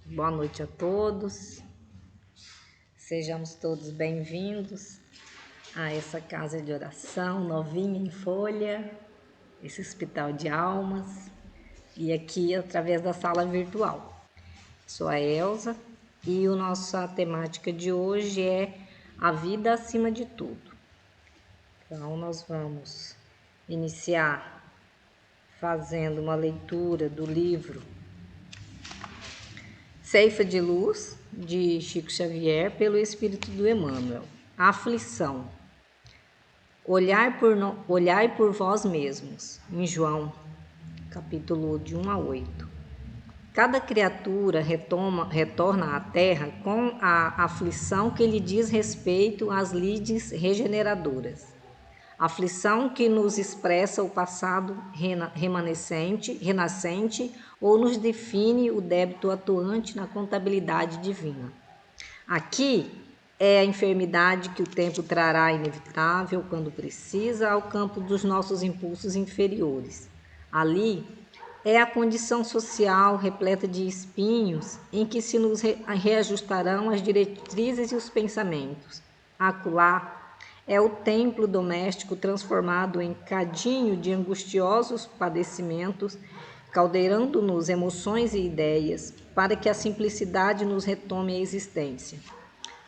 Boa noite a todos, sejamos todos bem-vindos a essa casa de oração novinha em folha, esse hospital de almas, e aqui através da sala virtual. Sou a Elza e a nossa temática de hoje é a vida acima de tudo. Então nós vamos iniciar fazendo uma leitura do livro Ceifa de Luz, de Chico Xavier, pelo Espírito do Emmanuel. A aflição. Olhai por vós mesmos, em João, capítulo de 1 a 8. Cada criatura retorna à terra com a aflição que lhe diz respeito às lides regeneradoras. Aflição que nos expressa o passado renascente ou nos define o débito atuante na contabilidade divina. Aqui é a enfermidade que o tempo trará inevitável, quando precisa, ao campo dos nossos impulsos inferiores. Ali é a condição social repleta de espinhos em que se nos reajustarão as diretrizes e os pensamentos. Acolá é o templo doméstico transformado em cadinho de angustiosos padecimentos, caldeirando-nos emoções e ideias, para que a simplicidade nos retome a existência.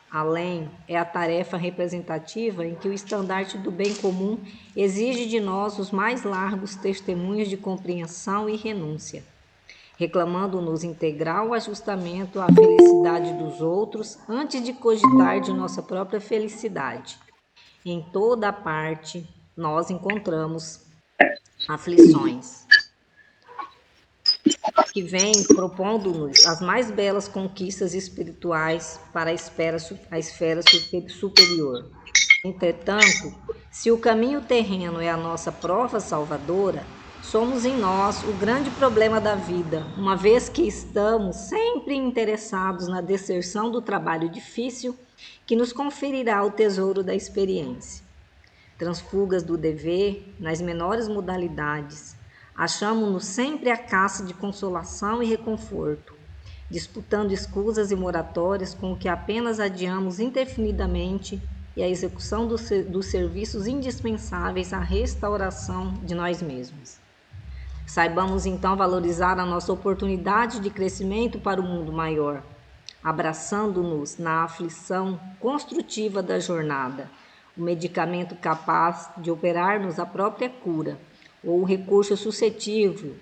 Além é a tarefa representativa em que o estandarte do bem comum exige de nós os mais largos testemunhos de compreensão e renúncia, reclamando-nos integral ajustamento à felicidade dos outros antes de cogitar de nossa própria felicidade. Em toda a parte nós encontramos aflições que vêm propondo-nos as mais belas conquistas espirituais para a esfera superior. Entretanto, se o caminho terreno é a nossa prova salvadora, somos em nós o grande problema da vida, uma vez que estamos sempre interessados na deserção do trabalho difícil que nos conferirá o tesouro da experiência. Transfugas do dever, nas menores modalidades, achamo-nos sempre à caça de consolação e reconforto, disputando escusas e moratórias com o que apenas adiamos indefinidamente e a execução dos serviços indispensáveis à restauração de nós mesmos. Saibamos então valorizar a nossa oportunidade de crescimento para o mundo maior, abraçando-nos na aflição construtiva da jornada, o medicamento capaz de operar-nos a própria cura, ou o recurso suscetível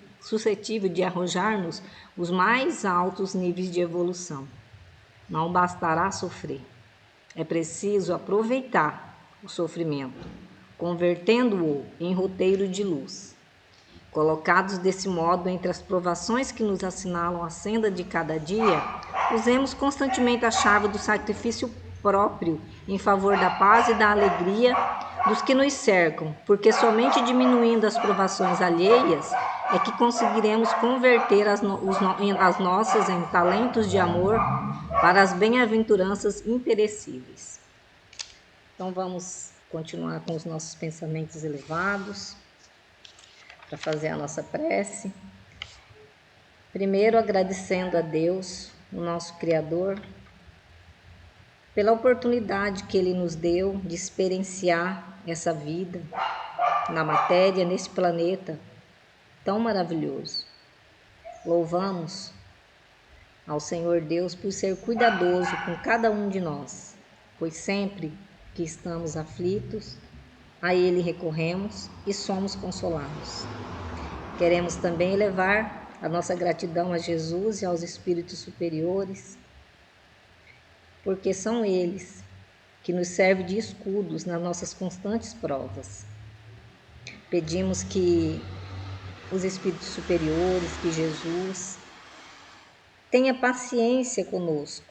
de arrojar-nos os mais altos níveis de evolução. Não bastará sofrer. É preciso aproveitar o sofrimento, convertendo-o em roteiro de luz. Colocados desse modo entre as provações que nos assinalam a senda de cada dia, usemos constantemente a chave do sacrifício próprio em favor da paz e da alegria dos que nos cercam, porque somente diminuindo as provações alheias é que conseguiremos converter as nossas em talentos de amor para as bem-aventuranças imperecíveis. Então vamos continuar com os nossos pensamentos elevados para fazer a nossa prece. Primeiro agradecendo a Deus, o nosso Criador, pela oportunidade que Ele nos deu de experienciar essa vida na matéria, nesse planeta tão maravilhoso. Louvamos ao Senhor Deus por ser cuidadoso com cada um de nós, pois sempre que estamos aflitos, a Ele recorremos e somos consolados. Queremos também elevar a nossa gratidão a Jesus e aos espíritos superiores, porque são eles que nos servem de escudos nas nossas constantes provas. Pedimos que os espíritos superiores, que Jesus, tenha paciência conosco,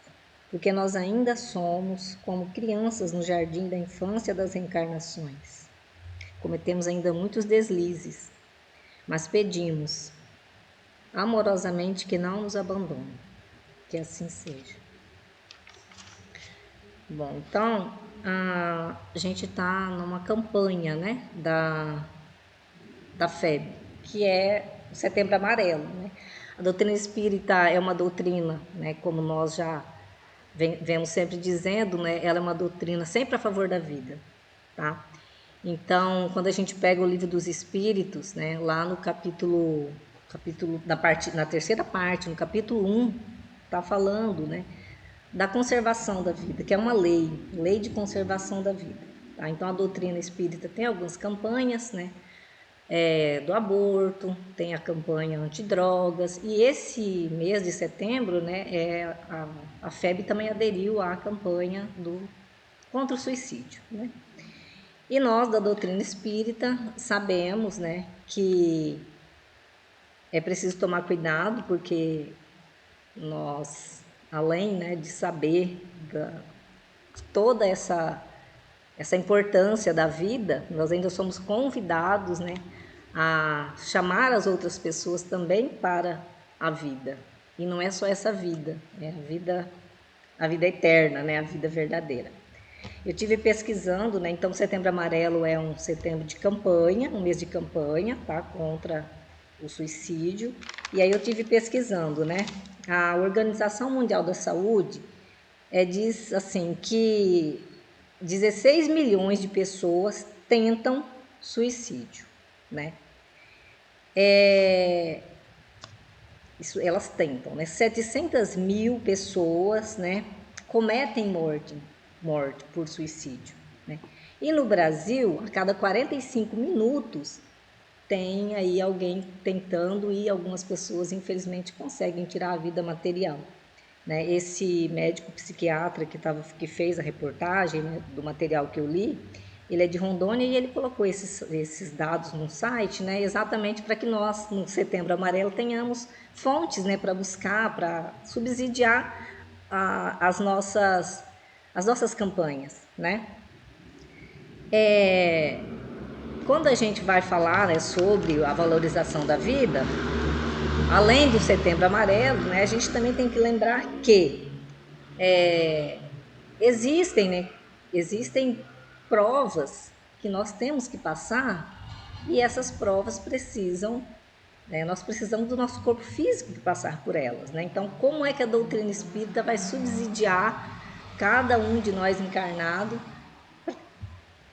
porque nós ainda somos como crianças no jardim da infância das reencarnações. Cometemos ainda muitos deslizes, mas pedimos amorosamente que não nos abandone, que assim seja. Bom, então, a gente está numa campanha, né, da FEB, que é o Setembro Amarelo, né? A doutrina espírita é uma doutrina, né, como nós já vemos sempre dizendo, né, ela é uma doutrina sempre a favor da vida, tá? Então, quando a gente pega o Livro dos Espíritos, né, lá no capítulo na terceira parte, no capítulo 1, está falando, né, da conservação da vida, que é uma lei de conservação da vida. Tá? Então, a doutrina espírita tem algumas campanhas, né, do aborto, tem a campanha antidrogas, e esse mês de setembro, né, a FEB também aderiu à campanha contra o suicídio, né? E nós, da doutrina espírita, sabemos, né, que é preciso tomar cuidado, porque nós, além, né, de saber toda essa importância da vida, nós ainda somos convidados, né, a chamar as outras pessoas também para a vida. E não é só essa vida, é a vida eterna, né, a vida verdadeira. Eu tive pesquisando, né? Então, Setembro Amarelo é um setembro de campanha, um mês de campanha, tá? Contra o suicídio. E aí eu tive pesquisando, né? A Organização Mundial da Saúde diz assim que 16 milhões de pessoas tentam suicídio, né? Isso, elas tentam, né? 700 mil pessoas, né, cometem morte por suicídio, né? E no Brasil, a cada 45 minutos tem aí alguém tentando e algumas pessoas, infelizmente, conseguem tirar a vida material. Né? Esse médico psiquiatra que fez a reportagem, né, do material que eu li, ele é de Rondônia e ele colocou esses dados no site, né, exatamente para que nós, no Setembro Amarelo, tenhamos fontes, né, para buscar, para subsidiar as nossas campanhas. Né? Quando a gente vai falar, né, sobre a valorização da vida, além do Setembro Amarelo, né, a gente também tem que lembrar que existem, né, existem provas que nós temos que passar e essas provas precisam, né, nós precisamos do nosso corpo físico para passar por elas. Né? Então, como é que a doutrina espírita vai subsidiar cada um de nós encarnado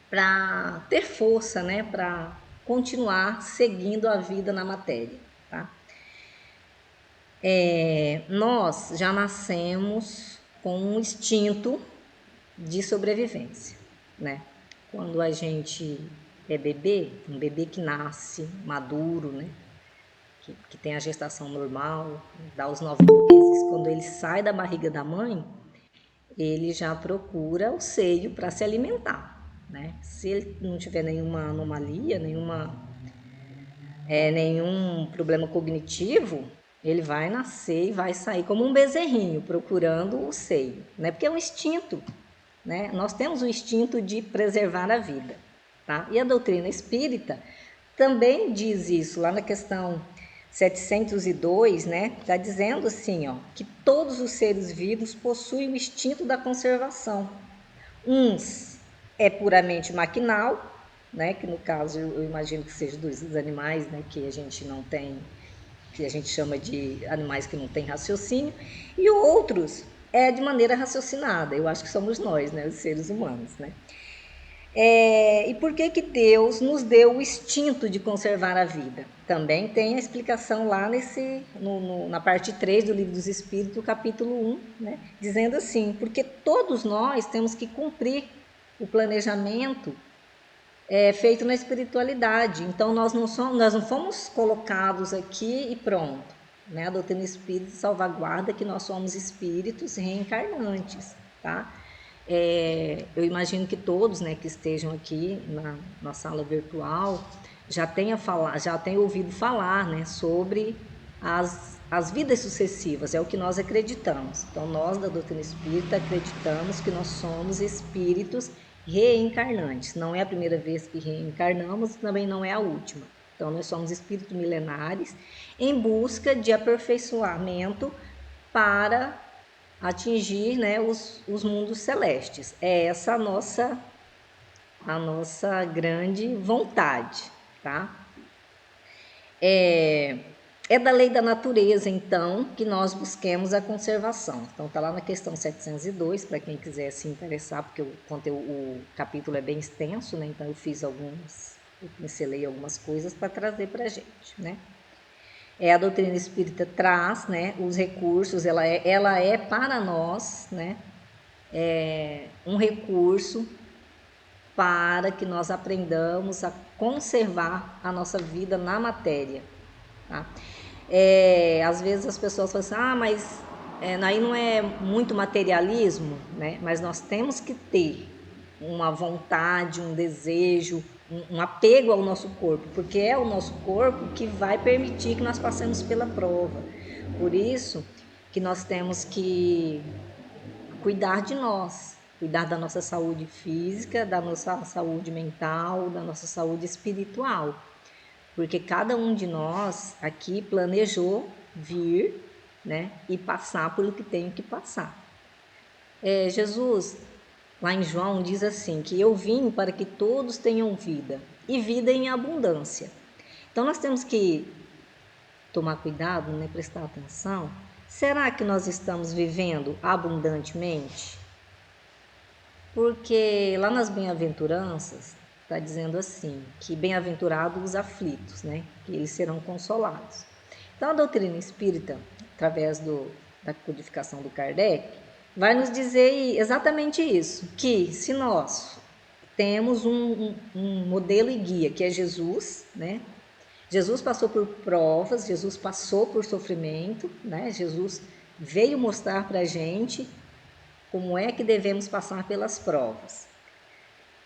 para ter força, né, para continuar seguindo a vida na matéria? Tá? Nós já nascemos com um instinto de sobrevivência, né? Quando a gente é bebê, um bebê que nasce maduro, né? Que tem a gestação normal, dá os 9 meses, quando ele sai da barriga da mãe, ele já procura o seio para se alimentar, né? Se ele não tiver nenhuma anomalia, nenhum problema cognitivo, ele vai nascer e vai sair como um bezerrinho procurando o seio, né? Porque é um instinto, né? Nós temos o instinto de preservar a vida, tá? E a doutrina espírita também diz isso, lá na questão 702, né? Está dizendo assim, ó, que todos os seres vivos possuem o instinto da conservação. Uns é puramente maquinal, né? Que no caso eu imagino que seja dos animais, né? Que a gente não tem, que a gente chama de animais que não têm raciocínio, e outros é de maneira raciocinada. Eu acho que somos nós, né? Os seres humanos, né? E por que Deus nos deu o instinto de conservar a vida? Também tem a explicação lá na parte 3 do Livro dos Espíritos, capítulo 1, né? Dizendo assim, porque todos nós temos que cumprir o planejamento feito na espiritualidade. Então, nós não fomos colocados aqui e pronto. Né? A doutrina espírita salvaguarda que nós somos espíritos reencarnantes, tá? Eu imagino que todos, né, que estejam aqui na sala virtual já tenham ouvido falar, né, sobre as vidas sucessivas, é o que nós acreditamos. Então, nós da doutrina espírita acreditamos que nós somos espíritos reencarnantes. Não é a primeira vez que reencarnamos, também não é a última. Então, nós somos espíritos milenares em busca de aperfeiçoamento para atingir, né, os mundos celestes. É essa a nossa grande vontade, tá? É da lei da natureza, então, que nós busquemos a conservação. Então, está lá na questão 702, para quem quiser se interessar, porque o capítulo é bem extenso, né? Então, eu pincelei algumas coisas para trazer para a gente, né? A doutrina espírita traz, né, os recursos, ela é para nós, né, um recurso para que nós aprendamos a conservar a nossa vida na matéria. Tá? Às vezes as pessoas falam assim, mas aí não é muito materialismo, né? Mas nós temos que ter uma vontade, um desejo, um apego ao nosso corpo, porque é o nosso corpo que vai permitir que nós passemos pela prova. Por isso que nós temos que cuidar de nós, cuidar da nossa saúde física, da nossa saúde mental, da nossa saúde espiritual. Porque cada um de nós aqui planejou vir, né, e passar pelo que tem que passar. Jesus, lá em João, diz assim, que eu vim para que todos tenham vida, e vida em abundância. Então nós temos que tomar cuidado, né, prestar atenção. Será que nós estamos vivendo abundantemente? Porque lá nas bem-aventuranças está dizendo assim, que bem-aventurados os aflitos, né? Que eles serão consolados. Então a doutrina espírita, através da codificação do Kardec, vai nos dizer exatamente isso, que se nós temos um modelo e guia, que é Jesus, né? Jesus passou por provas, Jesus passou por sofrimento, né? Jesus veio mostrar para a gente como é que devemos passar pelas provas.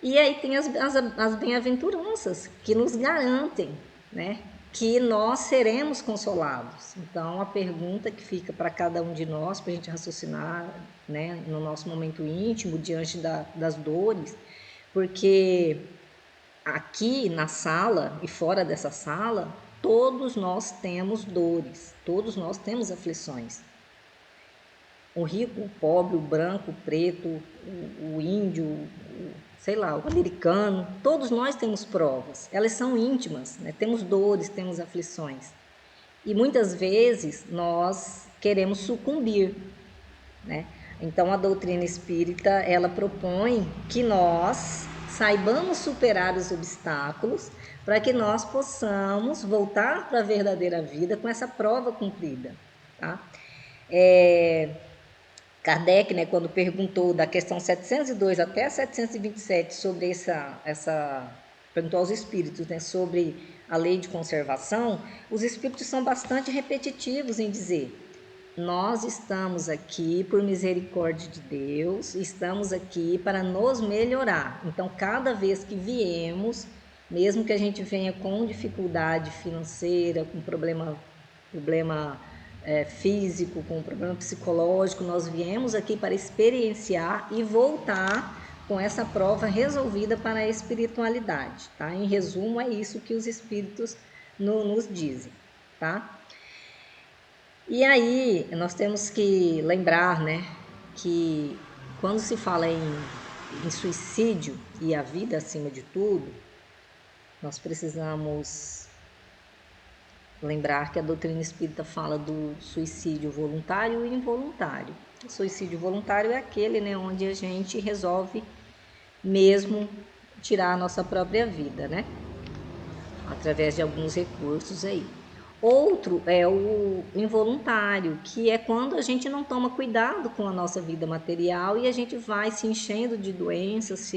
E aí tem as bem-aventuranças que nos garantem, né, que nós seremos consolados. Então, a pergunta que fica para cada um de nós, para a gente raciocinar, né, no nosso momento íntimo, diante das dores, porque aqui na sala e fora dessa sala, todos nós temos dores, todos nós temos aflições. O rico, o pobre, o branco, o preto, o índio, sei lá, o americano, todos nós temos provas, elas são íntimas, né? Temos dores, temos aflições. E muitas vezes nós queremos sucumbir, né? Então a doutrina espírita, ela propõe que nós saibamos superar os obstáculos para que nós possamos voltar para a verdadeira vida com essa prova cumprida, tá? Kardec, né, quando perguntou da questão 702 até 727 sobre perguntou aos espíritos, né, sobre a lei de conservação, os espíritos são bastante repetitivos em dizer: nós estamos aqui por misericórdia de Deus, estamos aqui para nos melhorar. Então, cada vez que viemos, mesmo que a gente venha com dificuldade financeira, com problema físico, com problema psicológico, nós viemos aqui para experienciar e voltar com essa prova resolvida para a espiritualidade, tá? Em resumo, é isso que os espíritos nos dizem, tá? E aí, nós temos que lembrar, né, que quando se fala em suicídio e a vida acima de tudo, nós precisamos lembrar que a doutrina espírita fala do suicídio voluntário e involuntário. O suicídio voluntário é aquele, né, onde a gente resolve mesmo tirar a nossa própria vida, né, através de alguns recursos aí. Outro é o involuntário, que é quando a gente não toma cuidado com a nossa vida material e a gente vai se enchendo de doenças,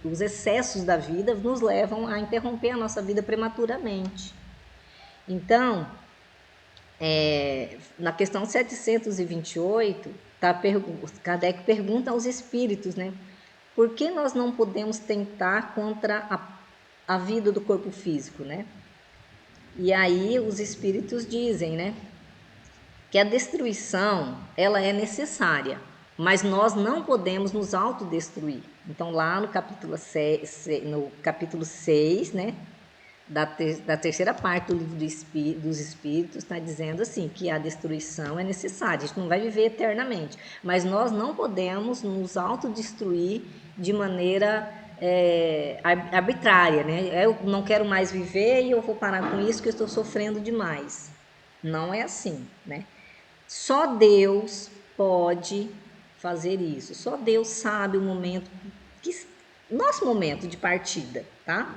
os excessos da vida nos levam a interromper a nossa vida prematuramente. Então, na questão 728, Kardec pergunta aos espíritos, né? Por que nós não podemos tentar contra a vida do corpo físico, né? E aí os espíritos dizem, né, que a destruição, ela é necessária, mas nós não podemos nos autodestruir. Então, lá no capítulo 6, né, da terceira parte do livro dos Espíritos está dizendo assim, que a destruição é necessária, a gente não vai viver eternamente, mas nós não podemos nos autodestruir de maneira arbitrária, né? Eu não quero mais viver e eu vou parar com isso que eu estou sofrendo demais. Não é assim, né? Só Deus pode fazer isso, só Deus sabe o momento, nosso momento de partida, tá?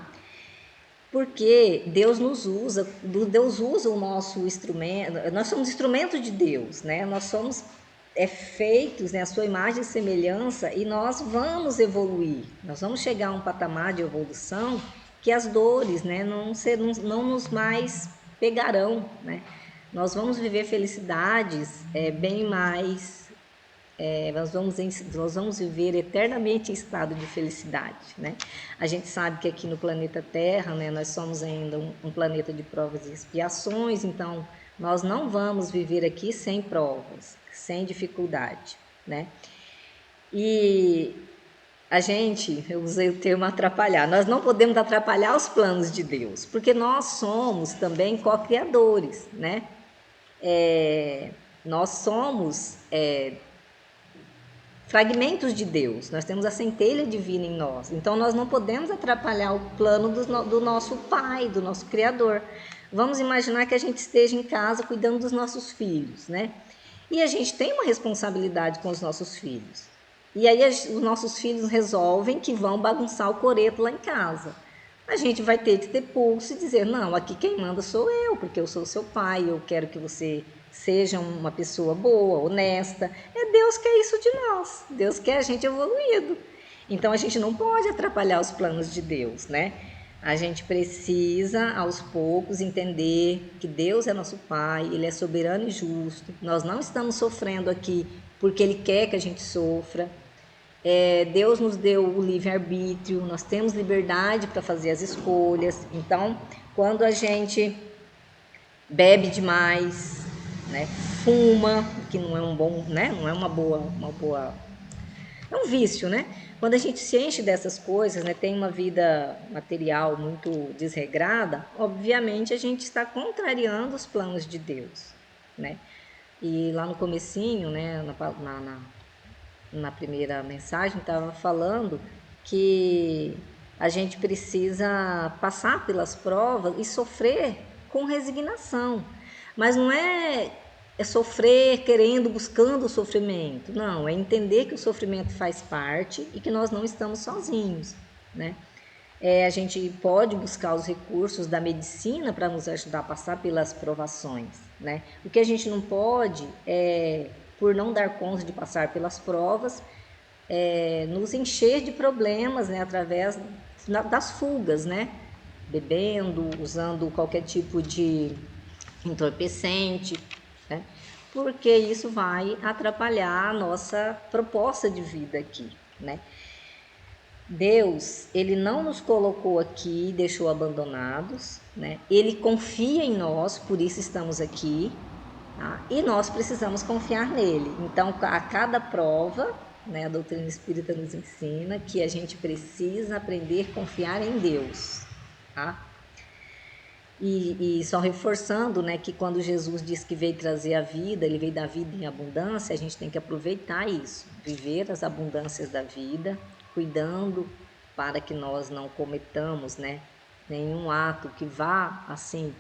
Porque Deus nos usa, Deus usa o nosso instrumento, nós somos instrumento de Deus, né? Nós somos feitos, né, a sua imagem e semelhança, e nós vamos evoluir, nós vamos chegar a um patamar de evolução que as dores, né, não nos mais pegarão, né? Nós vamos viver felicidades bem mais nós vamos viver eternamente em estado de felicidade, né? A gente sabe que aqui no planeta Terra, né, nós somos ainda um planeta de provas e expiações, então nós não vamos viver aqui sem provas, sem dificuldade, né? E eu usei o termo atrapalhar, nós não podemos atrapalhar os planos de Deus, porque nós somos também co-criadores, né? Nós somos fragmentos de Deus, nós temos a centelha divina em nós, então nós não podemos atrapalhar o plano do nosso Pai, do nosso Criador. Vamos imaginar que a gente esteja em casa cuidando dos nossos filhos, né? E a gente tem uma responsabilidade com os nossos filhos. E aí os nossos filhos resolvem que vão bagunçar o coreto lá em casa. A gente vai ter que ter pulso e dizer, não, aqui quem manda sou eu, porque eu sou seu pai, eu quero que você seja uma pessoa boa, honesta. Deus quer isso de nós, Deus quer a gente evoluído. Então a gente não pode atrapalhar os planos de Deus, né? A gente precisa, aos poucos, entender que Deus é nosso Pai, Ele é soberano e justo. Nós não estamos sofrendo aqui porque Ele quer que a gente sofra. Deus nos deu o livre-arbítrio, nós temos liberdade para fazer as escolhas. Então, quando a gente bebe demais, né, fuma, que não é um bom, né, não é uma boa, é um vício, né? Quando a gente se enche dessas coisas, né, tem uma vida material muito desregrada, obviamente a gente está contrariando os planos de Deus, né? E lá no comecinho, né, na primeira mensagem, estava falando que a gente precisa passar pelas provas e sofrer com resignação. Mas não é sofrer querendo, buscando o sofrimento. Não, é entender que o sofrimento faz parte e que nós não estamos sozinhos, né? A gente pode buscar os recursos da medicina para nos ajudar a passar pelas provações, né? O que a gente não pode por não dar conta de passar pelas provas, nos encher de problemas, né? Através das fugas, né? Bebendo, usando qualquer tipo de entorpecente, né? Porque isso vai atrapalhar a nossa proposta de vida aqui, né? Deus, Ele não nos colocou aqui e deixou abandonados, né? Ele confia em nós, por isso estamos aqui, tá? E nós precisamos confiar nele. Então, a cada prova, né, a doutrina espírita nos ensina que a gente precisa aprender a confiar em Deus, tá? E só reforçando, né, que quando Jesus diz que veio trazer a vida, Ele veio dar vida em abundância, a gente tem que aproveitar isso, viver as abundâncias da vida, cuidando para que nós não cometamos, né, nenhum ato que vá, assim,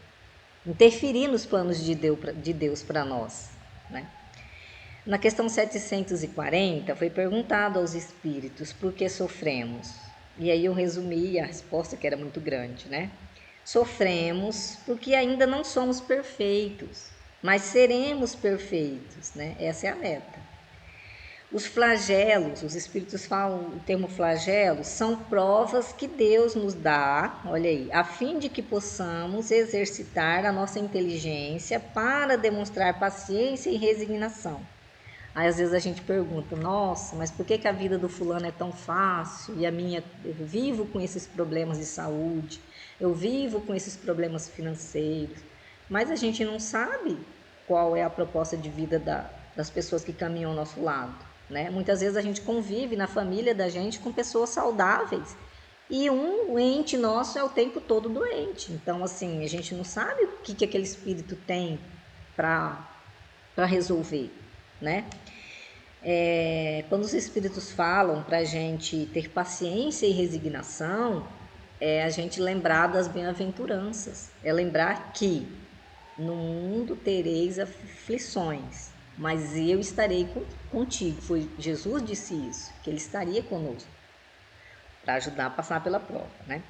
interferir nos planos de Deus para nós, né? Na questão 740, foi perguntado aos espíritos por que sofremos. E aí eu resumi a resposta, que era muito grande, né? Sofremos porque ainda não somos perfeitos, mas seremos perfeitos, né? Essa é a meta. Os flagelos, os espíritos falam o termo flagelo, são provas que Deus nos dá, olha aí, a fim de que possamos exercitar a nossa inteligência para demonstrar paciência e resignação. Aí às vezes a gente pergunta, nossa, mas por que a vida do fulano é tão fácil e a minha, eu vivo com esses problemas de saúde, eu vivo com esses problemas financeiros, mas a gente não sabe qual é a proposta de vida das pessoas que caminham ao nosso lado, né? Muitas vezes a gente convive na família da gente com pessoas saudáveis e um ente nosso é o tempo todo doente. Então, assim, a gente não sabe o que aquele espírito tem para resolver, né? Quando os espíritos falam para a gente ter paciência e resignação, é a gente lembrar das bem-aventuranças, é lembrar que no mundo tereis aflições, mas eu estarei contigo. Foi Jesus disse isso, que ele estaria conosco para ajudar a passar pela prova, né?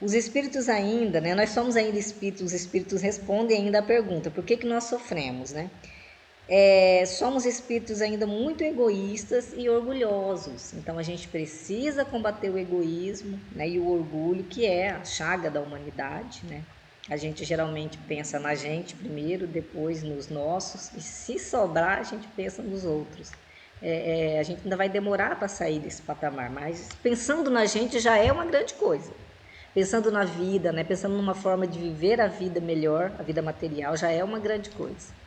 Os espíritos ainda, né? Nós somos ainda espíritos, os espíritos respondem ainda a pergunta: por que nós sofremos, né? Somos espíritos ainda muito egoístas e orgulhosos. Então a gente precisa combater o egoísmo, né, e o orgulho, que é a chaga da humanidade, né? A gente geralmente pensa na gente primeiro, depois nos nossos, e se sobrar, a gente pensa nos outros. A gente ainda vai demorar para sair desse patamar, mas pensando na gente já é uma grande coisa. Pensando na vida, né, pensando numa forma de viver a vida melhor, a vida material, já é uma grande coisa.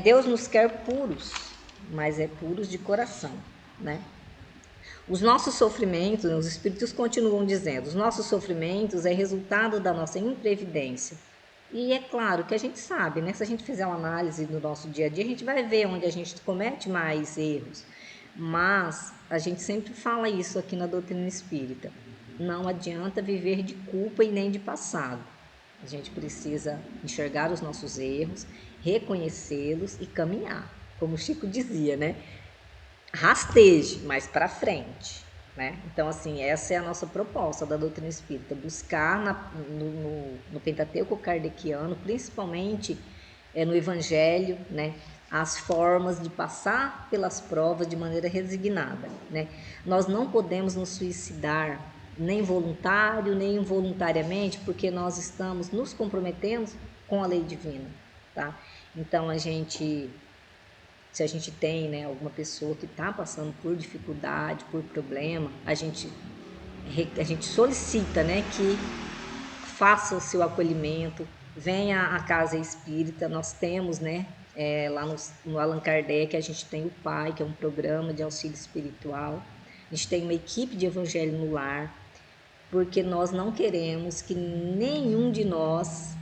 Deus nos quer puros, mas é puros de coração, né? Os nossos sofrimentos, os espíritos continuam dizendo, os nossos sofrimentos é resultado da nossa imprevidência. E é claro que a gente sabe, né? Se a gente fizer uma análise do nosso dia a dia, a gente vai ver onde a gente comete mais erros. Mas a gente sempre fala isso aqui na doutrina espírita. Não adianta viver de culpa e nem de passado. A gente precisa enxergar os nossos erros, reconhecê-los e caminhar. Como o Chico dizia, né? Rasteje, mas para frente, né? Então, assim, essa é a nossa proposta da doutrina espírita, buscar no Pentateuco kardeciano, principalmente no Evangelho, né, as formas de passar pelas provas de maneira resignada, né? Nós não podemos nos suicidar, nem voluntário, nem involuntariamente, porque nós estamos nos comprometendo com a lei divina, tá? Então, se a gente tem, né, alguma pessoa que está passando por dificuldade, por problema, a gente solicita, né, que faça o seu acolhimento, venha à casa espírita. Nós temos, né, lá no Allan Kardec, a gente tem o PAI, que é um programa de auxílio espiritual. A gente tem uma equipe de evangelho no lar, porque nós não queremos que nenhum de nós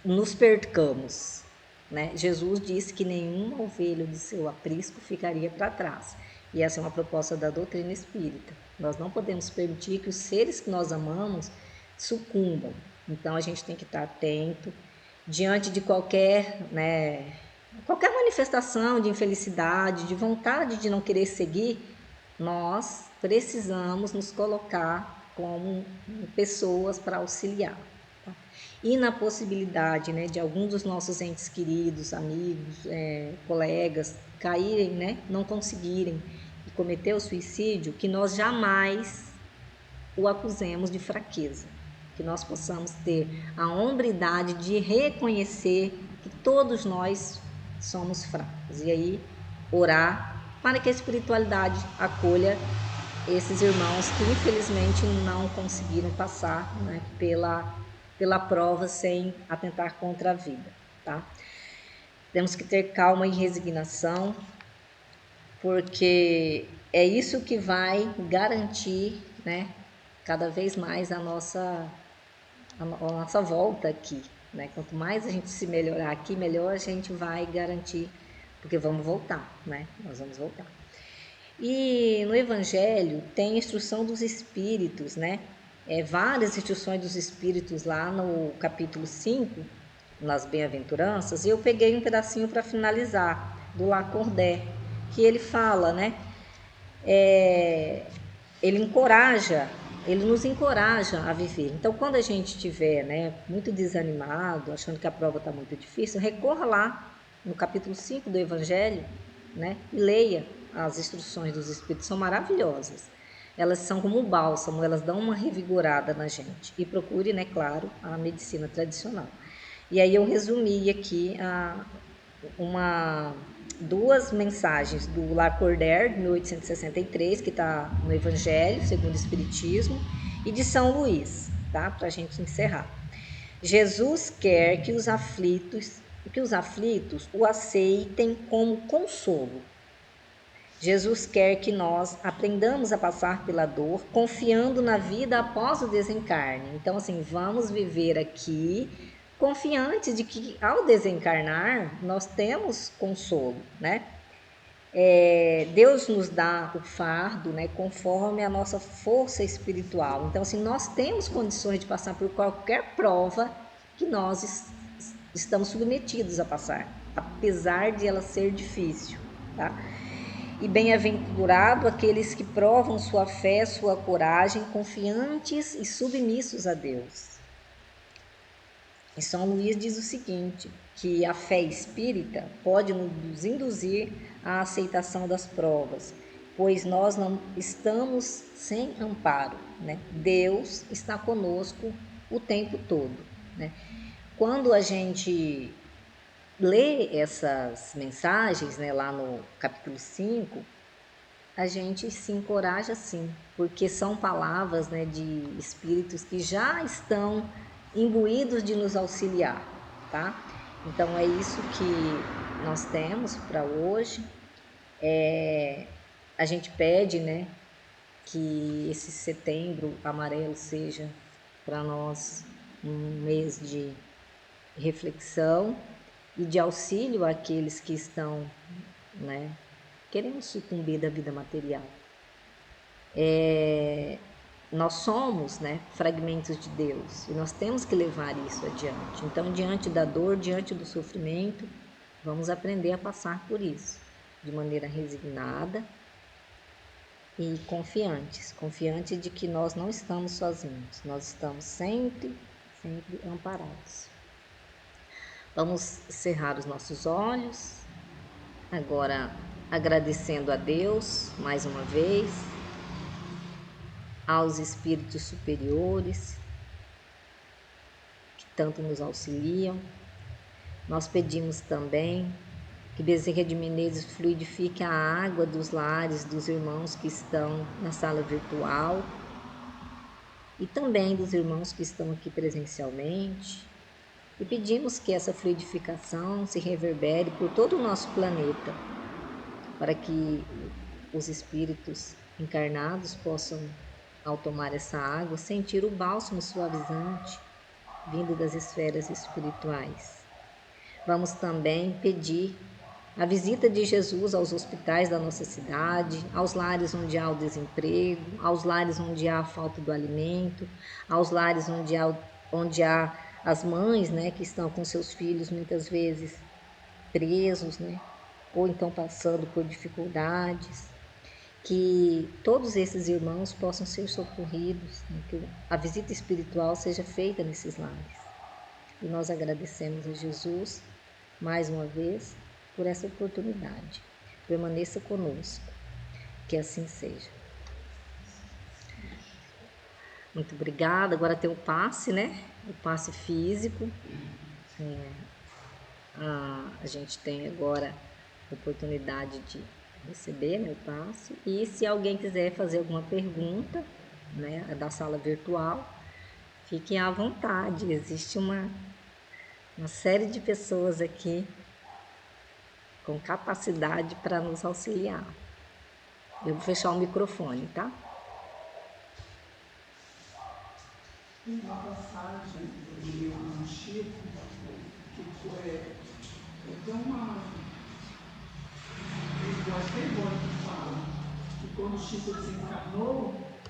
nos percamos, né? Jesus disse que nenhuma ovelha de seu aprisco ficaria para trás. E essa é uma proposta da doutrina espírita. Nós não podemos permitir que os seres que nós amamos sucumbam. Então a gente tem que estar atento diante de qualquer manifestação de infelicidade, de vontade de não querer seguir. Nós precisamos nos colocar como pessoas para auxiliar. E na possibilidade, né, de algum dos nossos entes queridos, amigos, colegas, caírem, né, não conseguirem e cometer o suicídio, que nós jamais o acusemos de fraqueza, que nós possamos ter a hombridade de reconhecer que todos nós somos fracos, e aí orar para que a espiritualidade acolha esses irmãos que infelizmente não conseguiram passar, né, pela prova sem atentar contra a vida, tá? Temos que ter calma e resignação, porque é isso que vai garantir, né, cada vez mais a nossa volta aqui, né? Quanto mais a gente se melhorar aqui, melhor a gente vai garantir, porque vamos voltar, né? Nós vamos voltar. E no Evangelho tem a instrução dos espíritos, né? Várias instruções dos espíritos lá no capítulo 5, nas bem-aventuranças, e eu peguei um pedacinho para finalizar, do Lacordaire, que ele fala, né? Ele nos encoraja a viver. Então, quando a gente estiver, né, muito desanimado, achando que a prova está muito difícil, recorra lá no capítulo 5 do Evangelho, né, e leia as instruções dos Espíritos. São maravilhosas. Elas são como um bálsamo, elas dão uma revigorada na gente. E procure, né, claro, a medicina tradicional. E aí eu resumi aqui duas mensagens do Lacordaire, de 1863, que está no Evangelho, segundo o Espiritismo, e de São Luís, tá? Para a gente encerrar. Jesus quer que os aflitos o aceitem como consolo Jesus quer que nós aprendamos a passar pela dor, confiando na vida após o desencarne. Então, assim, vamos viver aqui confiantes de que ao desencarnar nós temos consolo, né? Deus nos dá o fardo, né, conforme a nossa força espiritual. Então, assim, nós temos condições de passar por qualquer prova que nós estamos submetidos a passar, apesar de ela ser difícil, tá? E bem-aventurado aqueles que provam sua fé, sua coragem, confiantes e submissos a Deus. E São Luís diz o seguinte, que a fé espírita pode nos induzir à aceitação das provas, pois nós não estamos sem amparo, né? Deus está conosco o tempo todo, né? Quando a gente lê essas mensagens, né, lá no capítulo 5, a gente se encoraja sim, porque são palavras, né, de espíritos que já estão imbuídos de nos auxiliar, tá? Então é isso que nós temos para hoje. A gente pede, né, que esse setembro amarelo seja para nós um mês de reflexão e de auxílio àqueles que estão, né, querendo sucumbir da vida material. Nós somos, né, fragmentos de Deus e nós temos que levar isso adiante. Então, diante da dor, diante do sofrimento, vamos aprender a passar por isso de maneira resignada e confiantes de que nós não estamos sozinhos, nós estamos sempre, sempre amparados. Vamos cerrar os nossos olhos, agora agradecendo a Deus mais uma vez, aos espíritos superiores que tanto nos auxiliam. Nós pedimos também que Bezerra de Menezes fluidifique a água dos lares dos irmãos que estão na sala virtual e também dos irmãos que estão aqui presencialmente. E pedimos que essa fluidificação se reverbere por todo o nosso planeta, para que os espíritos encarnados possam, ao tomar essa água, sentir o bálsamo suavizante vindo das esferas espirituais. Vamos também pedir a visita de Jesus aos hospitais da nossa cidade, aos lares onde há o desemprego, aos lares onde há a falta do alimento, aos lares onde há as mães, né, que estão com seus filhos muitas vezes presos, né, ou então passando por dificuldades. Que todos esses irmãos possam ser socorridos, né, que a visita espiritual seja feita nesses lares. E nós agradecemos a Jesus mais uma vez por essa oportunidade. Permaneça conosco, que assim seja. Muito obrigada. Agora tem o passe, né? O passe físico. A gente tem agora a oportunidade de receber, né, o passe. E se alguém quiser fazer alguma pergunta, né, da sala virtual, fiquem à vontade. Existe uma série de pessoas aqui com capacidade para nos auxiliar. Eu vou fechar o microfone, tá? Tem uma passagem do livro do Chico que foi uma. Eu achei bom que fala que quando o Chico desencarnou,